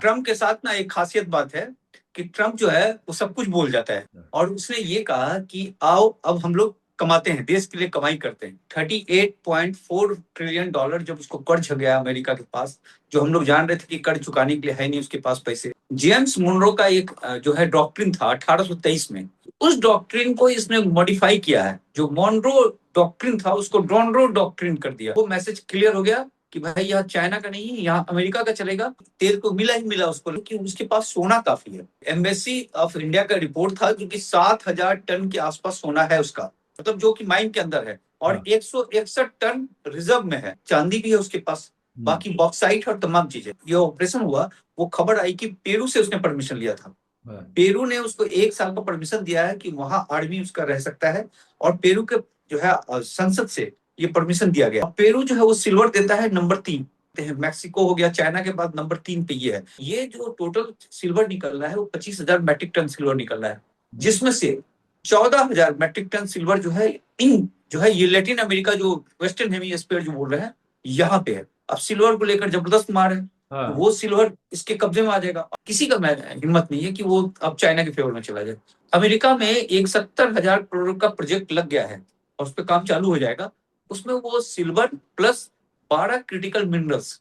Trump के साथ ना एक खासियत बात है कि ट्रम्प जो है वो सब कुछ बोल जाता है और उसने ये कहा कि आओ अब हम लोग कमाते हैं, देश के लिए कमाई करते हैं। 38.4 ट्रिलियन डॉलर जब उसको कर्ज हो गया अमेरिका के पास, जो हम लोग जान रहे थे कि कर्ज चुकाने के लिए है नहीं उसके पास पैसे। जेम्स मुनरो का एक जो है डॉक्ट्रिन था 1823 में, उस डॉक्ट्रिन को इसने मॉडिफाई किया है। जो मॉनरो डॉक्ट्रिन था उसको डॉनरो डॉक्ट्रिन कर दिया। वो मैसेज क्लियर हो गया कि भाई यहाँ चाइना का नहीं, यहाँ अमेरिका का चलेगा। तेल तो मिला ही मिला उसको, लेकिन उसके पास सोना काफी है। एम्बेसी ऑफ इंडिया का रिपोर्ट था जो कि 7,000 टन के आसपास सोना है उसका, मतलब जो कि माइन के अंदर है, और 161 टन रिजर्व में है। चांदी भी है उसके पास, बाकी बॉक्साइट और तमाम चीजें। ये ऑपरेशन हुआ, वो खबर आई कि पेरू से उसने परमिशन लिया था। पेरू ने उसको 1 साल का परमिशन दिया है कि वहां आर्मी उसका रह सकता है, और पेरू के जो है संसद से ये परमिशन दिया गया। पेरू जो है वो सिल्वर देता है नंबर 3। मैक्सिको हो गया, चाइना के बाद नंबर 3 पे ये है। ये जो टोटल सिल्वर निकल रहा है वो 25,000 मैट्रिक टन सिल्वर निकल रहा है, जिसमें से 14,000 मैट्रिक टन सिल्वर जो है ये लैटिन अमेरिका, जो वेस्टर्न हेमिस्फीयर जो बोल रहे हैं, यहाँ पे है। अब सिल्वर को लेकर जबरदस्त मार है। तो वो सिल्वर इसके कब्जे में आ जाएगा। किसी का हिम्मत नहीं है कि वो अब चाइना के फेवर में चला जाए। अमेरिका में एक 70,000 करोड़ का प्रोजेक्ट लग गया है और उस पर काम चालू हो जाएगा। उसमें वो सिल्वर प्लस 12 क्रिटिकल मिनरल्स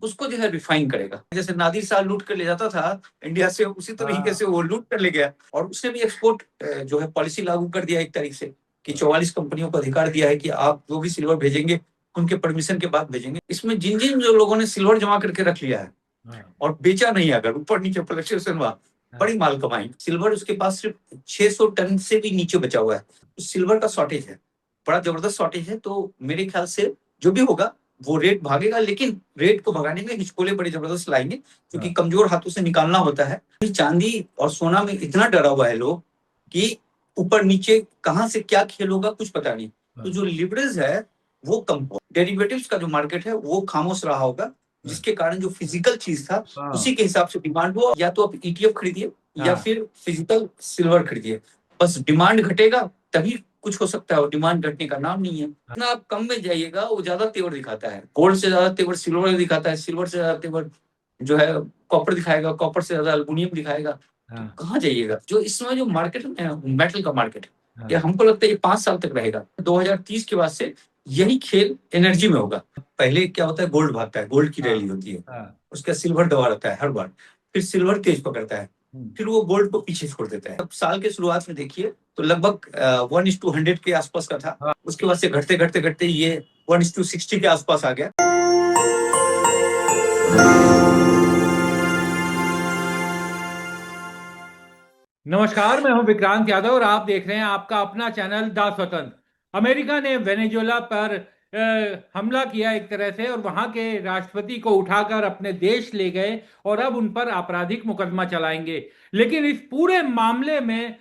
उसको जो है रिफाइन करेगा। जैसे नादिर शाह लूट कर ले जाता था इंडिया से, उसी तरीके से वो लूट कर ले गया। और उसने भी एक्सपोर्ट जो है पॉलिसी लागू कर दिया एक तरीके से कि 44 कंपनियों को अधिकार दिया है कि आप जो भी सिल्वर भेजेंगे उनके परमिशन के बाद भेजेंगे। इसमें जिन जिन जो लोगों ने सिल्वर जमा करके रख लिया है और बेचा नहीं, अगर ऊपर नीचे फ्लक्चुएशन हुआ, बड़ी माल कमाई। सिल्वर उसके पास सिर्फ 600 टन से भी नीचे बचा हुआ है। तो सिल्वर का शॉर्टेज है, बड़ा जबरदस्त शॉर्टेज है। तो मेरे ख्याल से जो भी होगा वो रेट भागेगा, लेकिन रेट को भगाने में हिचकोले बड़े जबरदस्त लाएंगे, क्योंकि कमजोर हाथों से निकालना होता है। चांदी और सोना में इतना डरा हुआ है लोग कि ऊपर नीचे कहां से क्या खेल होगा कुछ पता नहीं। तो जो लिवरेज है वो कम हो, डेरिवेटिव्स का जो मार्केट है वो खामोश रहा होगा, जिसके कारण जो फिजिकल चीज था उसी के हिसाब से डिमांड हुआ। या तो आप ईटीएफ खरीदिए या फिर फिजिकल सिल्वर खरीदिए, बस डिमांड घटेगा तभी कुछ हो सकता है, और डिमांड घटने का नाम नहीं है। ना आप कम में जाइएगा वो ज्यादा तेवर दिखाता है, गोल्ड से ज्यादा तेवर सिल्वर दिखाता है, सिल्वर से ज्यादा तेवर जो है कॉपर दिखाएगा, कॉपर से ज्यादा एल्युमिनियम दिखाएगा। तो कहाँ जाइएगा? जो इस समय जो मार्केट है मेटल का मार्केट है, ये हमको लगता है ये 5 साल तक रहेगा। 2030 के बाद से यही खेल एनर्जी में होगा। पहले क्या होता है, गोल्ड भागता है, गोल्ड की रैली होती है, उसका सिल्वर दबा रहता है हर बार, फिर सिल्वर तेज पकड़ता है, फिर वो गोल्ड को पीछे छोड़ देता है। अब साल के शुरुआत में देखिए तो लगभग 1:100 के आसपास का था, उसके बाद से घटते घटते घटते ये 1:60 के आसपास आ गया। नमस्कार, मैं हूं विक्रांत यादव और आप देख रहे हैं आपका अपना चैनल द स्वतंत्र। अमेरिका ने वेनेजुएला पर हमला किया एक तरह से, और वहां के राष्ट्रपति को उठाकर अपने देश ले गए और अब उन पर आपराधिक मुकदमा चलाएंगे। लेकिन इस पूरे मामले में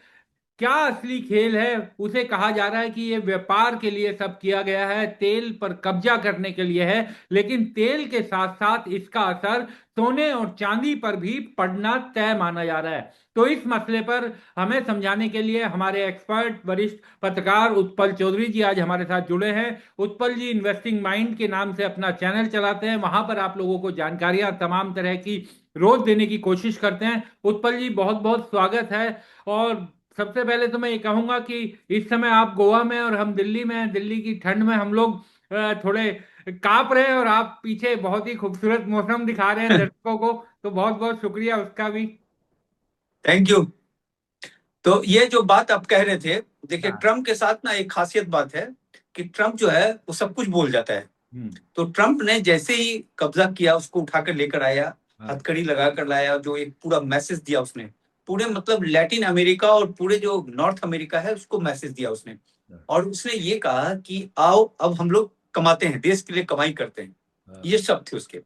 क्या असली खेल है, उसे कहा जा रहा है कि ये व्यापार के लिए सब किया गया है, तेल पर कब्जा करने के लिए है। लेकिन तेल के साथ साथ इसका असर सोने और चांदी पर भी पड़ना तय माना जा रहा है। तो इस मसले पर हमें समझाने के लिए हमारे एक्सपर्ट वरिष्ठ पत्रकार उत्पल चौधरी जी आज हमारे साथ जुड़े हैं। उत्पल जी इन्वेस्टिंग माइंड के नाम से अपना चैनल चलाते हैं, वहां पर आप लोगों को जानकारियां तमाम तरह की रोज देने की कोशिश करते हैं। उत्पल जी, बहुत बहुत स्वागत है। और सबसे पहले तो मैं ये कहूंगा कि इस समय आप गोवा में और हम दिल्ली में हैं। दिल्ली की ठंड में हम लोग थोड़े कांप रहे हैं, और आप पीछे बहुत ही खूबसूरत मौसम दिखा रहे हैं दर्शकों को, तो बहुत बहुत शुक्रिया उसका भी। Thank you. तो ये जो बात आप कह रहे थे, देखिए हाँ। ट्रम्प के साथ ना एक खासियत बात है कि ट्रम्प जो है वो सब कुछ बोल जाता है। तो ट्रम्प ने जैसे ही कब्जा किया उसको उठाकर लेकर आया, हथकड़ी लगा कर लाया, जो एक पूरा मैसेज दिया उसने, पूरे मतलब लैटिन अमेरिका और पूरे जो नॉर्थ अमेरिका है उसको मैसेज दिया उसने। और उसने ये कहा कि आओ अब हम लोग कमाते हैं, देश के लिए कमाई करते हैं। ये शब्द थे उसके।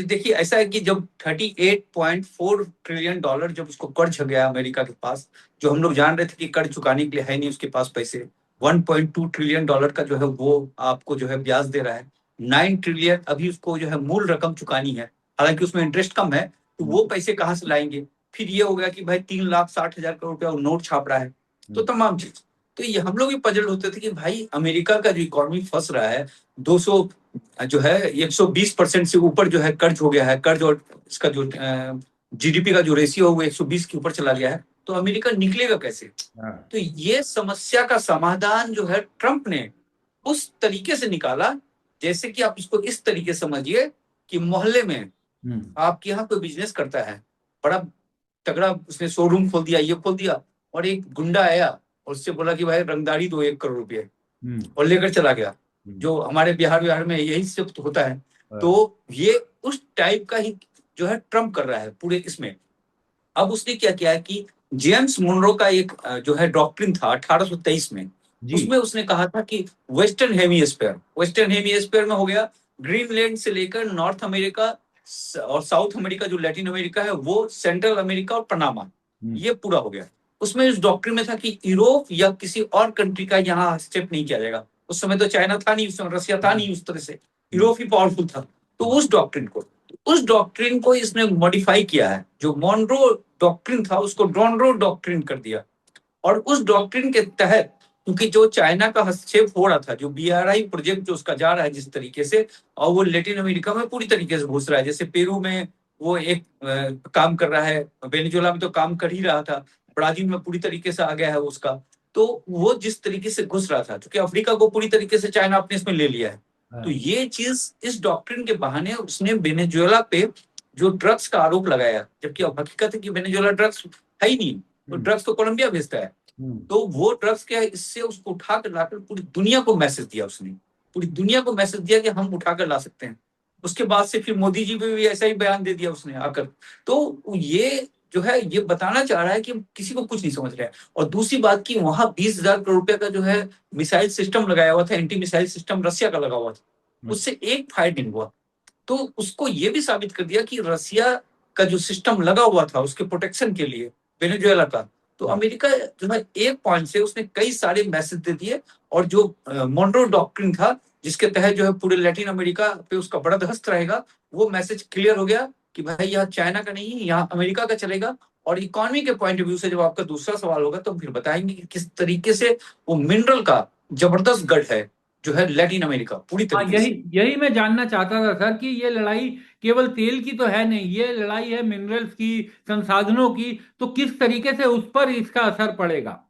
देखिए ऐसा है कि जब 38.4 ट्रिलियन डॉलर जब उसको कर्ज हो गया अमेरिका के पास, जो हम लोग जान रहे थे कि कर्ज चुकाने के लिए है नहीं उसके पास पैसे, 1.2 ट्रिलियन डॉलर का जो है वो आपको जो है ब्याज दे रहा है। 9 ट्रिलियन अभी उसको जो है मूल रकम चुकानी है, हालांकि उसमें इंटरेस्ट कम है। तो वो पैसे कहाँ से लाएंगे? फिर ये हो गया कि भाई 3,60,000 करोड़ रुपया नोट छाप रहा है, तो तमाम चीज। तो ये हम लोग भी पजल होते थे कि भाई अमेरिका का जो इकोनॉमी फंस रहा है, 200 जो है 120% से ऊपर जो है कर्ज हो गया है। कर्ज और इसका जो जीडीपी का जो रेशियो है वो 120 के ऊपर चला गया है, तो अमेरिका निकलेगा कैसे? हाँ। तो ये समस्या का समाधान जो है ट्रंप ने उस तरीके से निकाला, जैसे कि आप इसको इस तरीके से समझिए कि मोहल्ले में आपके यहाँ कोई बिजनेस करता है, बड़ा तगड़ा, उसने शोरूम खोल दिया, ये खोल दिया, और एक गुंडा आया और उससे बोला कि भाई रंगदारी दो 1 करोड़ रुपए, और लेकर चला गया। जो हमारे बिहार में यही सब होता है। तो ये उस टाइप का ही जो है ट्रम्प कर रहा है पूरे इसमें। अब उसने क्या किया है कि जेम्स मुनरो का एक जो है डॉक्ट्रिन था 1823 में, उसमें उसने कहा था कि वेस्टर्न हेमिस्फीयर में हो गया, ग्रीनलैंड से लेकर नॉर्थ अमेरिका और साउथ अमेरिका, जो लैटिन अमेरिका है, वो सेंट्रल अमेरिका और पनामा, ये पूरा हो गया। उसमें इस डॉक्ट्रिन में था कि यूरोप या किसी और कंट्री का यहाँ हस्तक्षेप नहीं किया जाएगा। उस समय तो चाइना था नहीं, उस समय रशिया था नहीं, उस तरह से यूरोप ही पावरफुल था। तो उस डॉक्ट्रिन को इसने मॉडिफाई किया है। जो मॉनरो डॉक्ट्रिन था उसको डॉनरो डॉक्ट्रिन कर दिया, और उस डॉक्ट्रिन के तहत, क्योंकि जो चाइना का हस्तक्षेप हो रहा था, जो BRI प्रोजेक्ट जो उसका जा रहा है जिस तरीके से, और वो लैटिन अमेरिका में पूरी तरीके से घुस रहा है, जैसे पेरू में वो एक काम कर रहा है, वेनेजुएला में तो काम कर ही रहा था, ब्राजील में पूरी तरीके से आ गया है उसका। तो वो जिस तरीके से घुस रहा था, क्योंकि अफ्रीका को पूरी तरीके से चाइना अपने इसमें ले लिया है, तो ये चीज इस डॉक्ट्रिन के बहाने उसने वेनेजुएला पे जो ड्रग्स का आरोप लगाया, जबकि अब हकीकत है कि वेनेजुएला ड्रग्स है ही नहीं, तो ड्रग्स तो कोलंबिया भेजता है। तो वो ड्रग्स क्या है, इससे उसको उठा कर लाकर पूरी दुनिया को मैसेज दिया, उसने पूरी दुनिया को मैसेज दिया कि हम उठा कर ला सकते हैं। उसके बाद से फिर मोदी जी पे भी ऐसा ही बयान दे दिया उसने आकर। तो ये जो है ये बताना चाह रहा है कि किसी को कुछ नहीं समझ रहा है। और दूसरी बात की वहां 20,000 करोड़ रुपए का जो है मिसाइल सिस्टम लगाया हुआ था, एंटी मिसाइल सिस्टम रशिया का लगा हुआ था, उससे एक फायर नहीं हुआ। तो उसको ये भी साबित कर दिया कि रसिया का जो सिस्टम लगा हुआ था उसके प्रोटेक्शन के लिए वेनेजुएला का, तो अमेरिका जो है एक पॉइंट से उसने कई सारे मैसेज दे दिए। और जो मॉनरो डॉक्ट्रिन था, जिसके तहत जो है पूरे लैटिन अमेरिका पे उसका बड़ा दस्त रहेगा, वो मैसेज क्लियर हो गया कि भाई यहाँ चाइना का नहीं, यहाँ अमेरिका का चलेगा। और इकोनॉमी के पॉइंट ऑफ व्यू से जब आपका दूसरा सवाल होगा तो फिर बताएंगे कि किस तरीके से वो मिनरल का जबरदस्त गढ़ है जो है लैटिन अमेरिका पूरी तरीके यही से। यही मैं जानना चाहता था सर कि ये लड़ाई केवल तेल की तो है नहीं, ये लड़ाई है मिनरल्स की, संसाधनों की। तो किस तरीके से उस पर इसका असर पड़ेगा?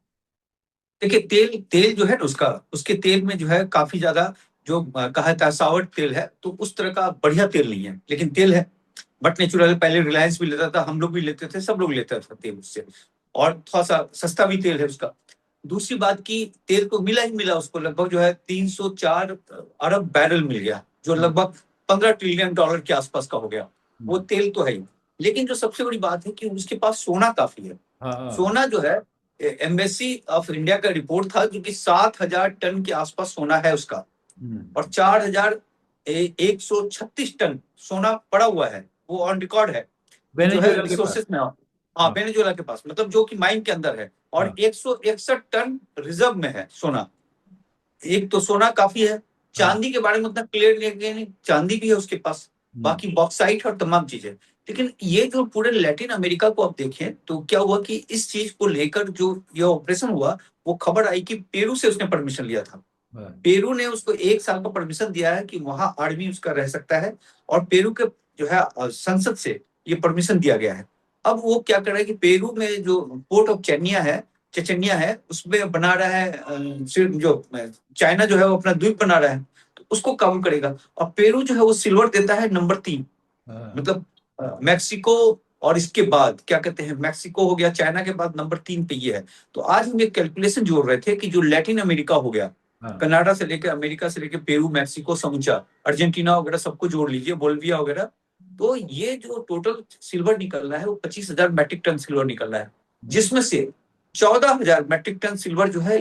देखिए तेल तेल जो है ना उसका, उसके तेल में जो है काफी ज्यादा जो कहा था सावर्ट तेल है, तो उस तरह का बढ़िया तेल नहीं है, लेकिन तेल है। बट नेचुरल, पहले रिलायंस भी लेता था, हम लोग भी लेते थे, सब लोग लेता था तेल उससे, और थोड़ा सा सस्ता भी तेल है उसका। दूसरी बात की तेल को मिला ही मिला, उसको लगभग जो है 304 अरब बैरल मिल गया, जो लगभग 15 ट्रिलियन डॉलर के आसपास का हो गया। वो तेल तो है ही, लेकिन जो सबसे बड़ी बात है कि उसके पास सोना काफी है। सोना जो है, एम्बेसी ऑफ इंडिया का रिपोर्ट था जो कि 7,000 टन के आसपास सोना है उसका, और 4,136 टन सोना पड़ा हुआ है, वो ऑन रिकॉर्ड है जो है रिसोर्सेज में। हाँ, वेनेजुएला के पास, मतलब जो कि माइन के अंदर है, और 161 टन रिजर्व में है सोना। एक तो सोना काफी है, चांदी के बारे में उतना क्लियर नहीं, चांदी भी है उसके पास, बाकी बॉक्साइट और तमाम चीजें। लेकिन ये जो पूरे लैटिन अमेरिका को आप देखें तो क्या हुआ कि इस चीज को लेकर जो ये ऑपरेशन हुआ, वो खबर आई कि पेरू से उसने परमिशन लिया था। पेरू ने उसको 1 साल का परमिशन दिया है कि वहां आर्मी उसका रह सकता है, और पेरू के जो है संसद से ये परमिशन दिया गया है। अब वो क्या कर रहा है कि पेरू में जो पोर्ट ऑफ चेचन्या है उसमें बना रहा है जो चाइना जो है वो अपना द्वीप बना रहा है, तो उसको काबू करेगा। और पेरू जो है वो सिल्वर देता है नंबर 3, मतलब मैक्सिको, और इसके बाद क्या कहते हैं, मैक्सिको हो गया, चाइना के बाद नंबर 3 पे ये है। तो आज हम एक कैलकुलेशन जोड़ रहे थे कि जो लैटिन अमेरिका हो गया, कनाडा से लेकर अमेरिका से लेकर पेरू, मैक्सिको, समूचा अर्जेंटीना वगैरह सबको जोड़ लीजिए, बोल्विया वगैरह, तो ये जो टोटल सिल्वर निकल रहा है वो 25,000 मैट्रिक टन सिल्वर निकल रहा है, जिसमें से 14,000 मैट्रिक टन सिल्वर जो है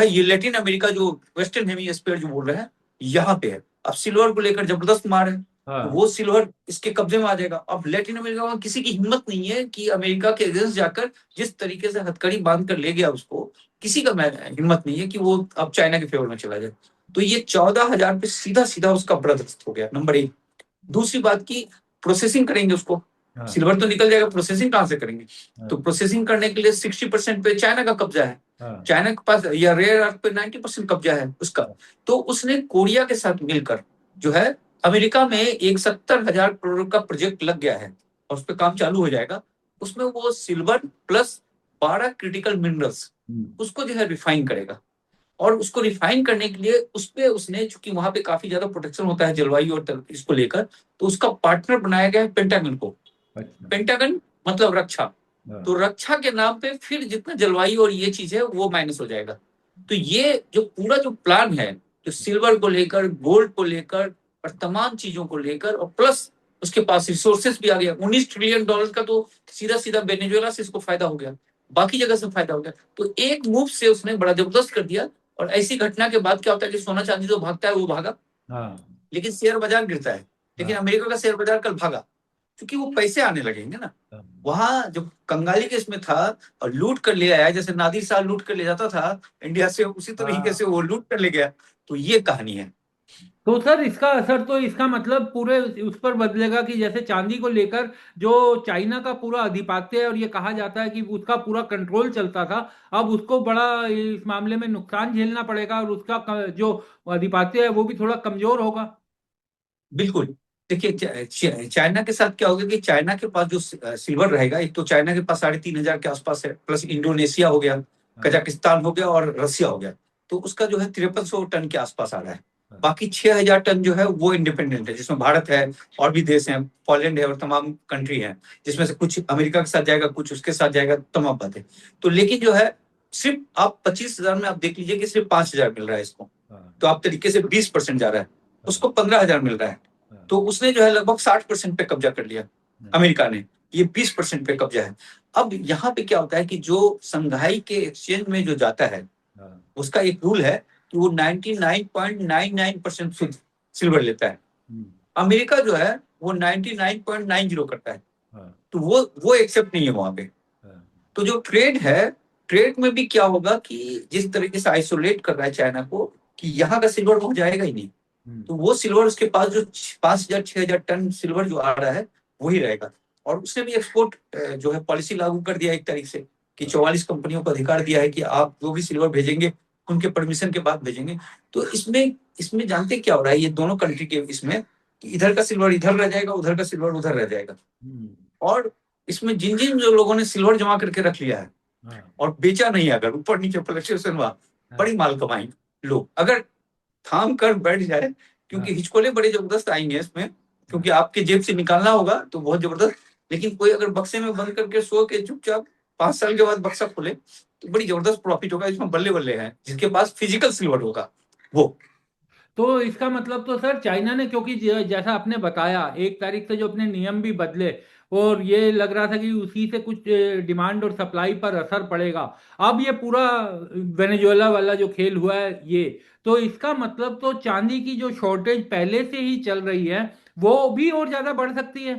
ये लैटिन अमेरिका जो वेस्टर्न हेमिस्फीयर जो बोल रहे हैं यहाँ पे है। अब सिल्वर को लेकर जबरदस्त मार है, तो वो सिल्वर इसके कब्जे में आ जाएगा। अब लैटिन अमेरिका में किसी की हिम्मत नहीं है कि अमेरिका के अगेंस्ट जाकर, जिस तरीके से हथकड़ी बांध कर ले गया उसको, किसी का हिम्मत नहीं है कि वो अब चाइना के फेवर में चला जाए। तो ये 14,000 पे सीधा सीधा उसका बर्दाश्त हो गया, नंबर 1। दूसरी बात की प्रोसेसिंग करेंगे उसको, सिल्वर तो निकल जाएगा, प्रोसेसिंग कहां से करेंगे? तो प्रोसेसिंग करने के लिए 60% पे चाइना का कब्जा है, चाइना के पास, या रेयर अर्थ पे 90% कब्जा है उसका। तो उसने कोरिया के साथ मिलकर जो है, अमेरिका में एक 70,000 करोड़ का प्रोजेक्ट लग गया है, और उस पर काम चालू हो जाएगा, उसमें वो सिल्वर प्लस 12 क्रिटिकल मिनरल्स उसको जो है रिफाइन करेगा। और उसको रिफाइन करने के लिए उस पे उसने, चूंकि वहां पे काफी ज्यादा प्रोटेक्शन होता है जलवायु और इसको लेकर, तो उसका पार्टनर बनाया गया है पेंटागन को। अच्छा। पेंटागन मतलब रक्षा। हाँ। तो रक्षा के नाम पे फिर जितना जलवायु और ये चीज है वो माइनस हो जाएगा। तो ये जो पूरा जो प्लान है, जो सिल्वर को लेकर, गोल्ड को लेकर और तमाम चीजों को लेकर, और प्लस उसके पास रिसोर्सेस भी आ गया, $19 ट्रिलियन का, तो सीधा सीधा वेनेजुएला से इसको फायदा हो गया, बाकी जगह से फायदा हो गया। तो एक मूव से उसने बड़ा जबरदस्त कर दिया। और ऐसी घटना के बाद क्या होता है कि सोना चांदी जो भागता है वो भागा, हाँ। लेकिन शेयर बाजार गिरता है। लेकिन हाँ। अमेरिका का शेयर बाजार कल भागा, क्योंकि वो पैसे आने लगेंगे ना। हाँ। वहां जब कंगाली केस में था और लूट कर ले आया, जैसे नादिर शाह लूट कर ले जाता था इंडिया से, उसी तरीके से वो लूट कर ले गया। तो ये कहानी है। तो सर इसका असर तो, इसका मतलब पूरे उस पर बदलेगा कि जैसे चांदी को लेकर जो चाइना का पूरा अधिपत्य है और ये कहा जाता है कि उसका पूरा कंट्रोल चलता था, अब उसको बड़ा इस मामले में नुकसान झेलना पड़ेगा और उसका जो अधिपत्य है वो भी थोड़ा कमजोर होगा। बिल्कुल। देखिए, चाइना के साथ क्या होगा कि चाइना के पास जो सिल्वर रहेगा, एक तो चाइना के पास 3,500 के आसपास है, प्लस इंडोनेशिया हो गया, हाँ। कजाकिस्तान हो गया और रसिया हो गया। तो उसका जो है 5300 टन के आसपास आ रहा है। हाँ। बाकी 6,000 टन जो है वो इंडिपेंडेंट है, जिसमें भारत है और भी देश हैं, पोलैंड है और तमाम कंट्री हैं, जिसमें से कुछ अमेरिका के साथ जाएगा, कुछ उसके साथ जाएगा, तमाम बातें। तो लेकिन जो है, सिर्फ आप 25,000 में आप देख लीजिए कि सिर्फ 5,000 मिल रहा है इसको। हाँ। तो आप तरीके से 20% जा रहा है, उसको 15,000 मिल रहा है। हाँ। तो उसने जो है लगभग 60% पे कब्जा कर लिया अमेरिका ने, ये 20% पे कब्जा है। अब यहाँ पे क्या होता है कि जो संघाई के एक्सचेंज में जो जाता है, हाँ। उसका एक रूल है कि वो 99.99% सिल्वर लेता है। अमेरिका जो है वो 99.90 करता है। हाँ। तो वो एक्सेप्ट नहीं है वहां पे। हाँ। तो जो ट्रेड है, ट्रेड में भी क्या होगा कि जिस तरीके से आइसोलेट कर रहा है चाइना को, कि यहाँ का सिल्वर वहां जाएगा ही नहीं। तो वो सिल्वर उसके पास जो 5,000 6,000 टन सिल्वर जो आ रहा है वही रहेगा। और उसने भी एक्सपोर्ट जो है पॉलिसी लागू कर दिया एक तारीख से, कि 44 कंपनियों को अधिकार दिया है कि आप जो भी सिल्वर भेजेंगे उनके परमिशन के बाद भेजेंगे। तो इसमें इसमें जानते क्या हो रहा है, ये दोनों कंट्री के इसमें, कि इधर का सिल्वर इधर रह जाएगा, उधर का सिल्वर उधर रह जाएगा। और इसमें जिन जिन जो लोगों ने सिल्वर जमा करके रख लिया है और बेचा नहीं, अगर ऊपर नीचे फ्लक्चुएशन हुआ, बड़ी माल कमाई लोग, अगर थाम कर बैठ जाए, क्योंकि हिचकोले बड़े जबरदस्त आएंगे इसमें, क्योंकि आपके जेब से निकालना होगा तो बहुत जबरदस्त। लेकिन कोई अगर बक्से में बंद करके सो के चुपचाप 5 साल के बाद बक्सा खोले, तो बड़ी जबरदस्त प्रॉफिट होगा इसमें। बल्ले बल्ले हैं जिसके पास फिजिकल सिल्वर होगा वो। तो इसका मतलब तो सर चाइना ने, क्योंकि जैसा आपने बताया 1 तारीख से जो अपने नियम भी बदले और ये लग रहा था कि उसी से कुछ डिमांड और सप्लाई पर असर पड़ेगा, अब ये पूरा वेनेजुएला वाला जो खेल हुआ है ये, तो इसका मतलब तो चांदी की जो शॉर्टेज पहले से ही चल रही है वो भी और ज्यादा बढ़ सकती है।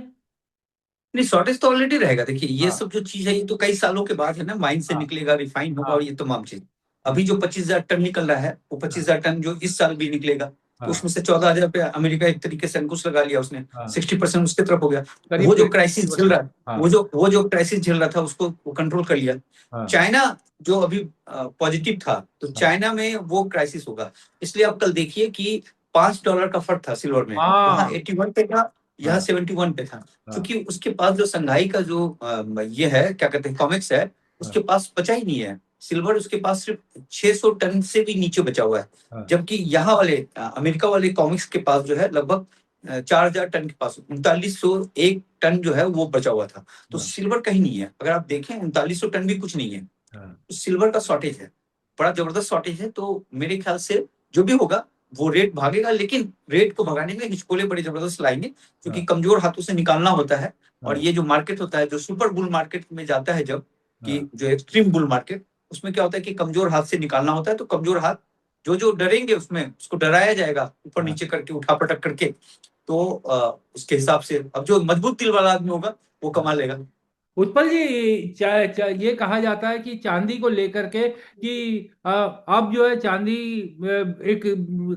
नहीं, शॉर्टेज तो ऑलरेडी रहेगा। देखिए, ये हाँ। सब जो चीज है ये तो कई सालों के बाद है ना, माइन से हाँ। निकलेगा, रिफाइन होगा हाँ। और ये तमाम चीज। अभी जो 25,000 टन निकल रहा है, वो 25,000 टन जो इस साल भी निकलेगा, तो हाँ। उसमें से 14,000 पे अमेरिका एक तरीके से अंकुश लगा लिया उसने, हाँ। 60% उसके तरफ हो गया। करीब वो जो 23। क्राइसिस झेल रहा है, हाँ। वो जो क्राइसिस झेल रहा था उसको वो कंट्रोल कर लिया। हाँ। चाइना जो अभी पॉजिटिव था, तो हाँ। चाइना में वो क्राइसिस होगा। इसलिए आप कल देखिए कि $5 का फर्क था सिल्वर में, वहां हाँ। 81 पे था, यहाँ हाँ। 71 पे था। हाँ। क्योंकि उसके पास जो संघाई का जो ये है, क्या कहते हैं, कॉमिक्स है, हाँ। उसके पास बचा ही नहीं है सिल्वर। उसके पास सिर्फ 600 टन से भी नीचे बचा हुआ है। हाँ। जबकि यहाँ वाले अमेरिका वाले कॉमिक्स के पास जो है लगभग 4,000 टन के पास 3,901 टन जो है वो बचा हुआ था। तो हाँ। सिल्वर कहीं नहीं है। अगर आप देखें 3,900 टन भी कुछ नहीं है। हाँ। तो सिल्वर का शॉर्टेज है, बड़ा जबरदस्त शॉर्टेज है। तो मेरे ख्याल से जो भी होगा वो रेट भागेगा, लेकिन रेट को भगाने में हिचकोले बड़े जबरदस्त लाएंगे, क्योंकि हाँ। कमजोर हाथों से निकालना होता है। और हाँ। ये जो मार्केट होता है, जो सुपर बुल मार्केट में जाता है जब, कि हाँ। जो एक्सट्रीम बुल मार्केट, उसमें क्या होता है कि कमजोर हाथ से निकालना होता है। तो कमजोर हाथ जो जो डरेंगे उसमें उसको डराया जाएगा, ऊपर हाँ। नीचे करके, उठा पटक करके। तो उसके हिसाब से अब जो मजबूत दिल वाला आदमी होगा वो कमा लेगा। उत्पल जी, ये कहा जाता है कि चांदी को लेकर के कि अब जो है चांदी, एक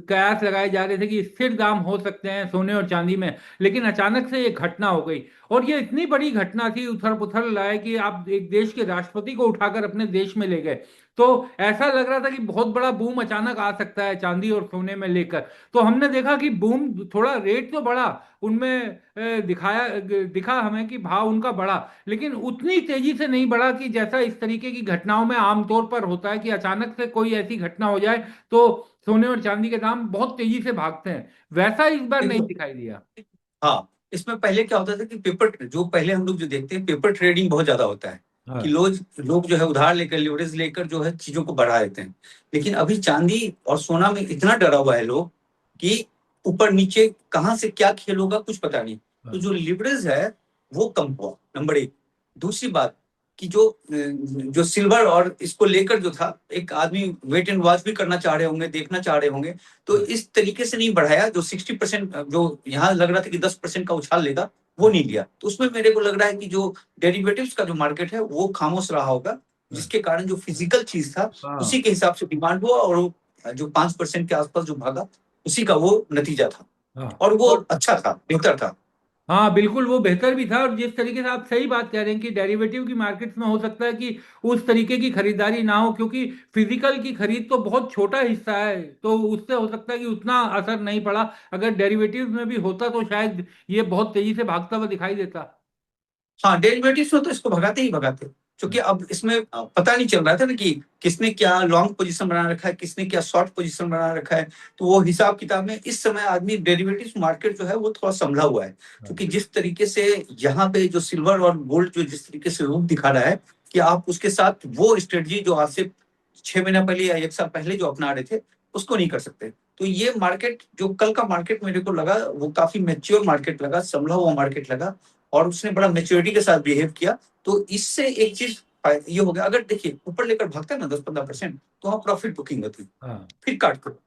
कयास लगाए जा रहे थे कि स्थिर दाम हो सकते हैं सोने और चांदी में, लेकिन अचानक से एक घटना हो गई और ये इतनी बड़ी घटना थी, उथल पुथल लाए कि आप एक देश के राष्ट्रपति को उठाकर अपने देश में ले गए। तो ऐसा लग रहा था कि बहुत बड़ा बूम अचानक आ सकता है चांदी और सोने में लेकर। तो हमने देखा कि बूम, थोड़ा रेट तो बढ़ा, उनमें दिखा हमें कि भाव उनका बढ़ा, लेकिन उतनी तेजी से नहीं बढ़ा कि जैसा इस तरीके की घटनाओं में आमतौर पर होता है कि अचानक से कोई ऐसी घटना हो जाए तो सोने और चांदी के दाम बहुत तेजी से भागते हैं। वैसा इस बार नहीं देखो, दिखाई दिया। हाँ, इसमें पहले क्या होता था कि पेपर जो पहले हम लोग जो देखते हैं, पेपर ट्रेडिंग बहुत ज्यादा होता है कि हाँ। लोग लोग जो है उधार लेकर, लिवरेज लेकर जो है चीजों को बढ़ा देते हैं। लेकिन अभी चांदी और सोना में इतना डरा हुआ है लोग कि ऊपर नीचे कहाँ से क्या खेल होगा कुछ पता नहीं। तो हाँ। जो लिवरेज है वो कम हुआ, नंबर एक। दूसरी बात कि जो सिल्वर और इसको लेकर जो था, एक आदमी वेट एंड वॉच भी करना चाह रहे होंगे, देखना चाह रहे होंगे, तो हाँ। इस तरीके से नहीं बढ़ाया। जो 60%, जो यहाँ लग रहा था कि 10% का उछाल लेगा, वो हाँ। नहीं लिया। तो उसमें मेरे को लग रहा है कि जो डेरिवेटिव्स का जो मार्केट है वो खामोश रहा होगा, हाँ। जिसके कारण जो फिजिकल चीज था हाँ। उसी के हिसाब से डिमांड हुआ, और जो 5% के आसपास जो भागा, उसी का वो नतीजा था। हाँ। और वो और अच्छा था, बेहतर था। हाँ, बिल्कुल वो बेहतर भी था। और जिस तरीके से आप सही बात कह रहे हैं कि डेरिवेटिव की मार्केट्स में हो सकता है कि उस तरीके की खरीदारी ना हो, क्योंकि फिजिकल की खरीद तो बहुत छोटा हिस्सा है, तो उससे हो सकता है कि उतना असर नहीं पड़ा। अगर डेरिवेटिव में भी होता तो शायद ये बहुत तेजी से भागता हुआ दिखाई देता। हाँ, डेरिवेटिव्स में तो इसको भगाते ही भगाते, क्योंकि अब इसमें पता नहीं चल रहा था ना कि किसने क्या लॉन्ग पोजीशन बना रखा है, किसने क्या शॉर्ट पोजीशन बना रखा है। तो वो हिसाब किताब में इस समय आदमी, डेरिवेटिव्स मार्केट जो है वो थोड़ा संभला हुआ है। हाँ। क्योंकि जिस तरीके से यहाँ पे जो सिल्वर और गोल्ड जो जिस तरीके से रूप दिखा रहा है, कि आप उसके साथ वो स्ट्रेटजी जो आज से 6 महीना पहले या 1 साल पहले जो अपना रहे थे, उसको नहीं कर सकते। तो ये मार्केट, जो कल का मार्केट मेरे को लगा, वो काफी मेच्योर मार्केट लगा, संभला हुआ मार्केट लगा, और उसने बड़ा मेच्योरिटी के साथ बिहेव किया। तो इससे एक चीज ये हो गया, अगर देखिए ऊपर लेकर भागता है ना 10-15%, तो वहां प्रॉफिट बुकिंग होती है, हाँ। फिर काट करो।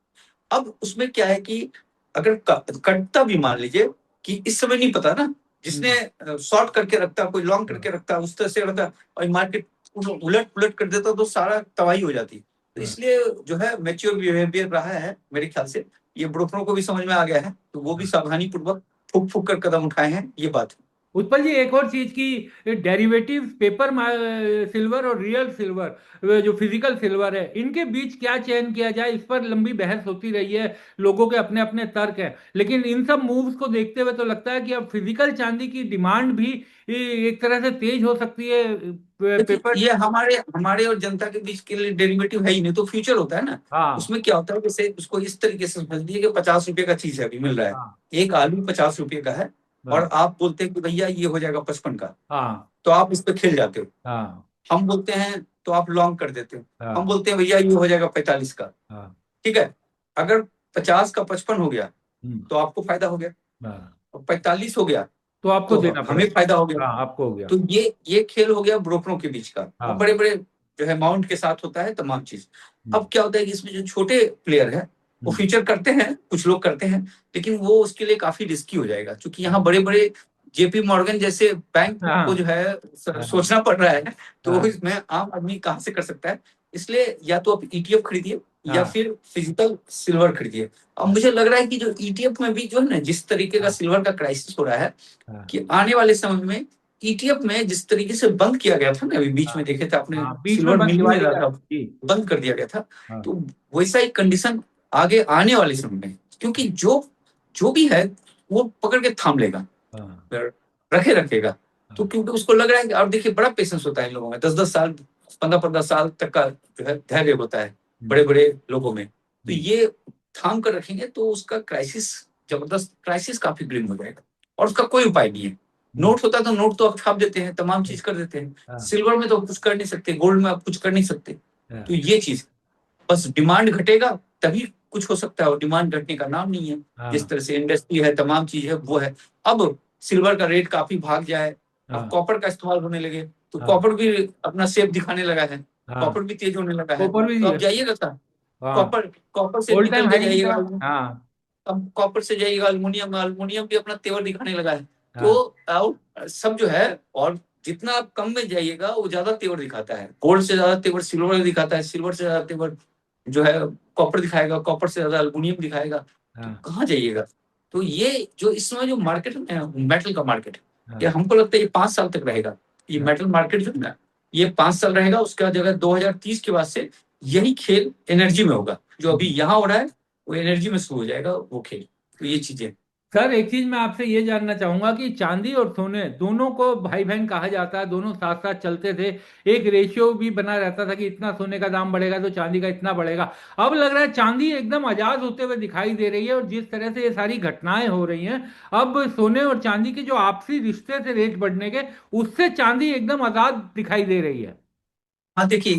अब उसमें क्या है कि अगर कटता भी, मान लीजिए कि इस समय नहीं पता ना, जिसने हम्म। शॉर्ट करके रखता, कोई लॉन्ग हाँ। करके रखता, उस तरह से रखता, और मार्केट उलट पुलट कर देता, तो सारा तबाही हो जाती। तो हाँ। इसलिए जो है मेच्योर बिहेवियर रहा है मेरे ख्याल से। ये ब्रोकरों को भी समझ में आ गया है, तो वो भी हाँ। सावधानी पूर्वक फूक फूक कर कदम उठाए हैं, ये बात है। उत्पल जी, एक और चीज की डेरिवेटिव पेपर सिल्वर और रियल सिल्वर, जो फिजिकल सिल्वर है, इनके बीच क्या चयन किया जाए, इस पर लंबी बहस होती रही है। लोगों के अपने अपने तर्क हैं, लेकिन इन सब मूव्स को देखते हुए तो लगता है कि अब फिजिकल चांदी की डिमांड भी एक तरह से तेज हो सकती है देखिए, पेपर। ये हमारे हमारे और जनता के बीच के लिए डेरिवेटिव है ही नहीं, तो फ्यूचर होता है ना। हाँ। उसमें क्या होता है, जैसे उसको इस तरीके से समझ लीजिए कि 50 रुपए का चीज है, अभी मिल रहा है। हाँ। एक आलू 50 रुपए का है, और हाँ। आप बोलते हैं कि भैया ये हो जाएगा 55 का। हाँ। तो आप इस पे खेल जाते हो। हाँ। हम बोलते हैं तो आप लॉन्ग कर देते हो। हम हाँ। बोलते हैं भैया ये हो जाएगा 45 का। हाँ। ठीक है, अगर 50 का 55 हो गया, हम्म। तो आपको फायदा हो गया। हाँ, और 45 हो गया, तो आपको तो देना हमें पड़ेगा। फायदा हो गया। हाँ, आपको हो गया। तो ये खेल हो गया ब्रोकरों के बीच का, और हाँ। बड़े बड़े जो है अमाउंट के साथ होता है तमाम चीज। हम्म। अब क्या होता है कि इसमें जो छोटे प्लेयर है, वो हम्म। फ्यूचर करते हैं, कुछ लोग करते हैं, लेकिन वो उसके लिए काफी रिस्की हो जाएगा, क्योंकि यहाँ हाँ। बड़े बड़े जेपी मॉर्गन जैसे बैंक को हाँ। जो है हाँ। सोचना पड़ रहा है। तो हाँ। इसमें आम आदमी कहाँ से कर सकता है। इसलिए या तो आप ईटीएफ खरीदिए, या हाँ। फिर फिजिकल सिल्वर खरीदिए। अब मुझे लग रहा है कि जो ईटीएफ में भी जो है ना, जिस तरीके का हाँ। सिल्वर का क्राइसिस हो रहा है, हाँ। कि आने वाले समय में ईटीएफ में जिस तरीके से बंद किया गया था ना, अभी बीच हाँ। में देखे थे आपने, हाँ, बीच में सिल्वर बंद मिल भी नहीं दिवाली रहा का। था, जी। बंद कर दिया गया था। हाँ। तो वैसा ही कंडीशन आगे आने वाले समय में, क्योंकि जो जो भी है वो पकड़ के थाम लेगा, हाँ। रखे रखेगा। तो हाँ। क्योंकि उसको लग रहा है कि, और देखिए बड़ा पेशेंस होता है इन लोगों में, 10-10 साल, 15-15 साल तक का जो है धैर्य होता है हम्म। बड़े बड़े लोगों में। तो हम्म। ये थाम कर रखेंगे, तो उसका क्राइसिस, जबरदस्त क्राइसिस काफी ग्रिम हो जाएगा, और उसका कोई उपाय नहीं है। हम्म। नोट होता तो नोट तो आप छाप देते हैं, तमाम चीज कर देते हैं। हाँ। सिल्वर में तो आप कुछ कर नहीं सकते, गोल्ड में आप कुछ कर नहीं सकते। तो हाँ। ये चीज, बस डिमांड घटेगा तभी कुछ हो सकता है, और डिमांड घटने का नाम नहीं है। जिस हाँ। तरह से इंडस्ट्री है, तमाम चीज है, वो है। अब सिल्वर का रेट काफी भाग जाए, अब हाँ। कॉपर का इस्तेमाल होने लगे, तो हाँ। कॉपर भी अपना शेप दिखाने लगा है। हाँ। कॉपर भी तेज होने लगा है। कॉपर भी तो अब दिया। जाइएगा कहाँ? हाँ, कॉपर कॉपर से ऑल निकल टाइम के हाई की जाइएगा, तरफ। हाँ। अब कॉपर से जाइएगा अल्मुनियम में, अल्मुनियम भी अपना तेवर दिखाने लगा है। तो हाँ। सब जो है, और जितना आप कम में जाइएगा वो ज्यादा तेवर दिखाता है। गोल्ड से ज्यादा तेवर सिल्वर दिखाता है, सिल्वर से ज्यादा तेवर जो है कॉपर दिखाएगा, कॉपर से ज्यादा अल्मुनियम दिखाएगा। तो हाँ। कहाँ जाइएगा? तो ये जो इस समय जो मार्केट है, मेटल का मार्केट है, ये हाँ। हमको लगता है ये 5 साल तक रहेगा। ये हाँ। मेटल मार्केट जो है ना, ये 5 साल रहेगा। उसके बाद जगह 2030 के बाद से यही खेल एनर्जी में होगा, जो अभी हम्म। यहाँ हो रहा है वो एनर्जी में शुरू हो जाएगा वो खेल। तो ये चीजें। सर एक चीज मैं आपसे ये जानना चाहूंगा कि चांदी और सोने दोनों को भाई बहन कहा जाता है, दोनों साथ साथ चलते थे। एक रेशियो भी बना रहता था कि इतना सोने का दाम बढ़ेगा तो चांदी का इतना बढ़ेगा। अब लग रहा है चांदी एकदम आजाद होते हुए दिखाई दे रही है, और जिस तरह से ये सारी घटनाएं हो रही हैं, अब सोने और चांदी के जो आपसी रिश्ते थे रेट बढ़ने के, उससे चांदी एकदम आजाद दिखाई दे रही है। हाँ देखिए,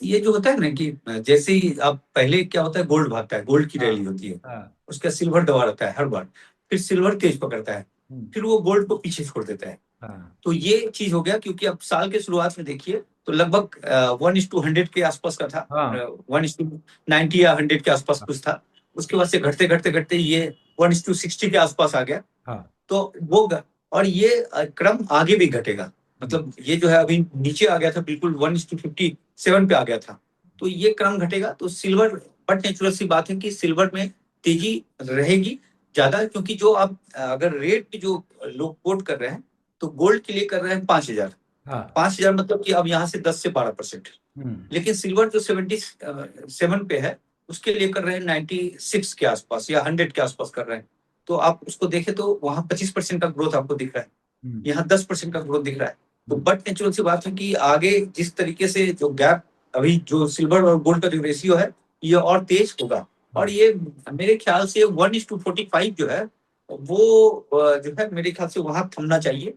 ये जो होता है ना कि जैसे ही आप पहले क्या होता है, गोल्ड भागता है, गोल्ड की हाँ। रैली होती है, हाँ। उसका सिल्वर दबा रहता है हर बार, फिर सिल्वर तेज पकड़ता है, हम्म। फिर वो गोल्ड को पीछे छोड़ देता है। हाँ। तो ये चीज हो गया, क्योंकि अब साल के शुरुआत में देखिए तो लगभग 1:100 के आसपास का था, हाँ। 1:90 या 100 के आसपास कुछ था। उसके बाद से घटते घटते घटते ये 1:60 के आसपास आ गया। हाँ। तो वो और ये क्रम आगे भी घटेगा। हम्म। मतलब ये जो है अभी नीचे आ गया था, बिल्कुल 1:57 पे आ गया था। तो ये क्रम घटेगा तो सिल्वर, बट नेचुरल सी बात है कि सिल्वर में तेजी रहेगी ज्यादा, क्योंकि जो आप अगर रेट जो लोग कोट कर रहे हैं, तो गोल्ड के लिए कर रहे हैं 5,000। हाँ। 5,000 मतलब कि अब यहाँ से 10 से 12%। हम्म। लेकिन सिल्वर जो 77 पे है, उसके लिए कर रहे हैं 96 के आसपास या 100 के आसपास कर रहे हैं। तो आप उसको देखें तो वहां 25% का ग्रोथ आपको दिख रहा है, हम्म। यहाँ 10% का ग्रोथ दिख रहा है। तो हम्म। बट नेचुरल सी बात है कि आगे जिस तरीके से जो गैप, अभी जो सिल्वर और गोल्ड का जो रेशियो है, ये और तेज होगा। और हाँ। ये मेरे ख्याल से 1:45 जो है, वो जो है मेरे ख्याल से वहां थमना चाहिए,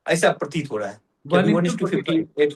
ऐसा प्रतीत हो रहा है कि वन अभी is one two is two forty fifty five eight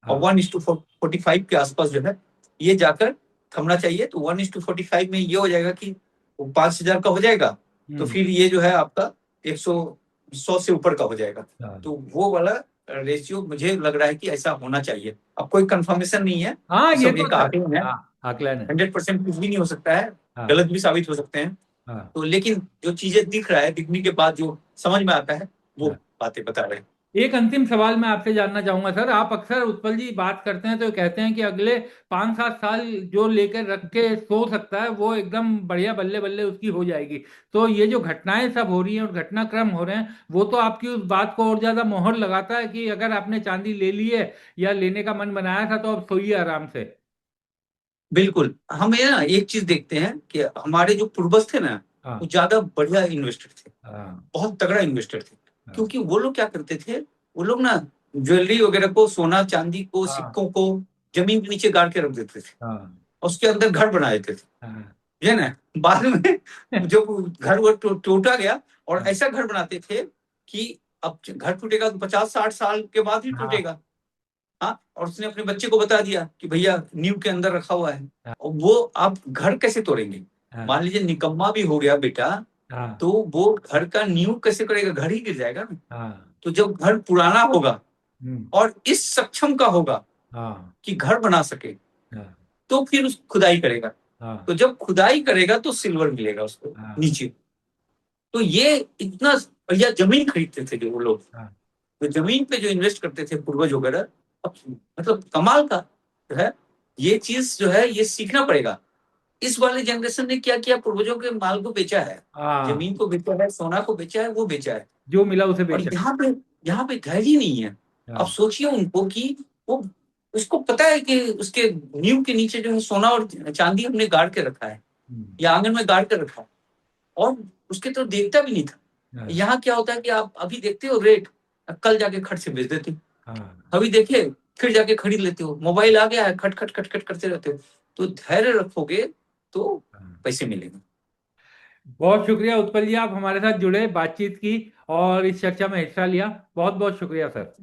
और हाँ। 1:45 के आसपास जो है, ये जाकर थमना चाहिए। तो 1:45 में ये हो जाएगा कि वो 5,000 का हो जाएगा, तो हम्म। फिर ये जो है आपका 100 से ऊपर का हो जाएगा। हाँ। तो वो वाला रेशियो मुझे लग रहा है कि ऐसा होना चाहिए। अब कोई कंफर्मेशन नहीं है, हाँ, ये सब तो एक सर। आकलन है। हाँ। आकलन है। 100% कुछ भी नहीं हो सकता है, हाँ। गलत भी साबित हो सकते हैं। हाँ। तो लेकिन जो चीजें दिख रहा है, दिखने के बाद जो समझ में आता है, वो हाँ। बातें बता रहे हैं। एक अंतिम सवाल मैं आपसे जानना चाहूंगा सर। आप अक्सर उत्पल जी बात करते हैं तो कहते हैं कि अगले 5-7 साल जो लेकर रख के सो सकता है वो एकदम बढ़िया बल्ले बल्ले उसकी हो जाएगी। तो ये जो घटनाएं सब हो रही हैं और घटनाक्रम हो रहे हैं, वो तो आपकी उस बात को और ज्यादा मोहर लगाता है कि अगर आपने चांदी ले ली है या लेने का मन बनाया था तो अब सोइए आराम से। बिल्कुल, हम ये ना एक चीज देखते हैं कि हमारे जो पूर्वज थे ना, वो हाँ। ज्यादा बढ़िया इन्वेस्टर थे, हाँ। बहुत तगड़ा इन्वेस्टर थे। हाँ। क्योंकि वो लोग क्या करते थे, वो लोग ना ज्वेलरी वगैरह को, सोना चांदी को, हाँ। सिक्कों को जमीन के नीचे गाड़ के रख देते थे, हाँ। और उसके अंदर घर बना देते थे। हाँ। ये ना बाद में जो घर वो टूटा गया, और हाँ। ऐसा घर बनाते थे कि अब घर टूटेगा तो 50-60 साल के बाद ही हाँ। टूटेगा। हाँ, और उसने अपने बच्चे को बता दिया कि भैया नींव के अंदर रखा हुआ है। हाँ। और वो आप घर कैसे तोड़ेंगे? हाँ। मान लीजिए निकम्मा भी हो गया बेटा, हाँ। तो वो घर का नींव कैसे करेगा? घर ही गिर जाएगा ना। हाँ। तो जब घर पुराना होगा हम्म। और इस सक्षम का होगा हाँ। कि घर बना सके, हाँ। तो फिर उस खुदाई करेगा। हाँ। तो जब खुदाई करेगा तो सिल्वर मिलेगा उसको हाँ। नीचे। तो ये इतना बढ़िया जमीन खरीदते थे जो वो लोग, हाँ। जो जमीन पे जो इन्वेस्ट करते थे पूर्वज वगैरह। अब मतलब कमाल का जो है, ये चीज जो है ये सीखना पड़ेगा। इस वाले जनरेशन ने क्या किया, पूर्वजों के माल को बेचा है, हाँ। जमीन को बेचा है, सोना को बेचा है, वो बेचा है। जो मिला उसे और बेचा। यहाँ पे धैर्य नहीं है। अब हाँ। सोचिए उनको कि वो, उसको पता है कि उसके नींव के नीचे जो है सोना और चांदी हमने गाड़ के रखा है, हम्म। या आंगन में गाड़ के रखा है, और उसके तो देखता भी नहीं था। हाँ। यहाँ क्या होता है कि आप अभी देखते हो रेट, कल जाके खट से बेच देते हो। हाँ। अभी देखे, फिर जाके खरीद लेते हो। मोबाइल आ गया है, खट खट खट खट करते रहते हो। तो धैर्य रखोगे तो हाँ। पैसे मिलेंगे। बहुत शुक्रिया उत्पल जी, आप हमारे साथ जुड़े, बातचीत की और इस चर्चा में हिस्सा लिया। बहुत बहुत शुक्रिया सर।